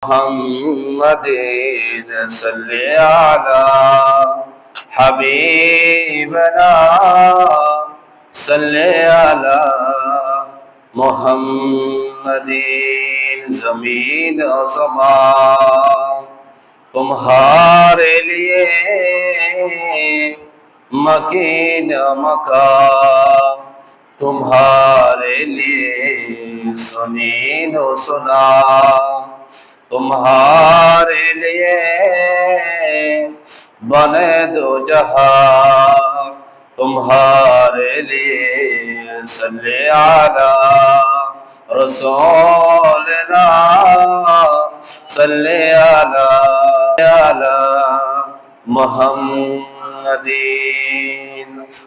محمد صل على حبيبنا صل على محمد जमीन ज़मान तुम्हारे लिए मकीन मकान तुम्हारे लिए सुनीन सुना तुम्हारे लिए बने दो जहां तुम्हारे लिए सल्ले आला रसूलना सल्ले आला मुहम्मदीन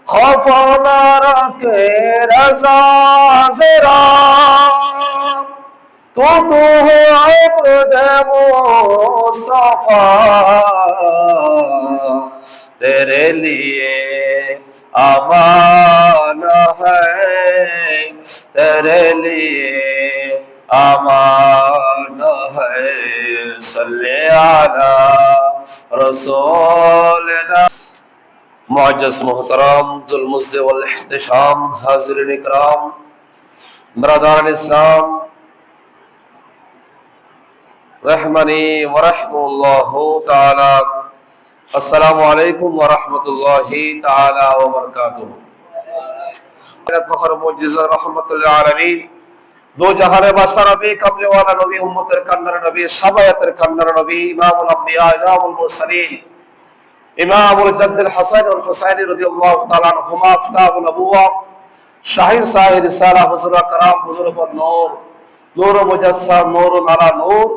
खौफ न रखे रज़ा ज़रा तो हो अब्द मुस्तफा तेरे लिए अमान है तेरे लिए अमान है सल्ले आला रसूलना मुअज़्ज़ज़ मोहतरम जुल मुज़्ज़ वल इह्तिशाम हाज़िरीन इकराम बरदारान इस्लाम रहमनी व रहमुल्लाहु ताला अस्सलामु अलैकुम व रहमतुल्लाहि ताला व बरकातुहू फखर मुअज्जिज़ रहमतुल लिल आलमीन दो जहाने बादशाह नबी कमले वाला नबी उम्मतेर कन्नर नबी सबायतेर कन्नर नबी इमामुल अंबिया इमामुल मुरसलीन इमामुल जद्दुल हसन और हुसैन रदियल्लाहु ताला अन्हुमा अफ्ताहुन नबुव्वा शाहीन साहिब रिसाला हुजूर करम हुजूर पर नूर नूर मुजस्सम नूर अला नूर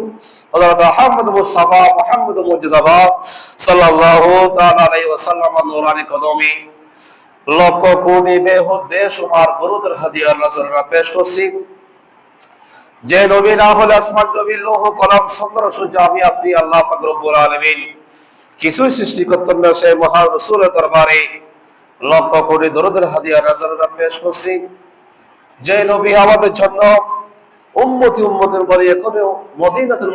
हज़रत मुहम्मद मुस्तफा मुहम्मद मुजतबा सल्लल्लाहु ताला अलैहि वसल्लम नूरानी कदमी लक्ष कोटी बेहुद बेशुमार दरूদের হাদিয়া নজররা পেশ করছি যে নবী না হলে আসমান জমিন লৌহ কলম চন্দ্র সূর্য আমি আপনি আল্লাহ পাক রব্বুল আলামিন কিছুই সৃষ্টি করতেন না সেই মহান রাসূলের দরবারে লক্ষ কোটি দরুদের হাদিয়া নজররা পেশ করছি যে নবী আমাদের জন্য উম্মতের পরে এখনো মদিনাতুল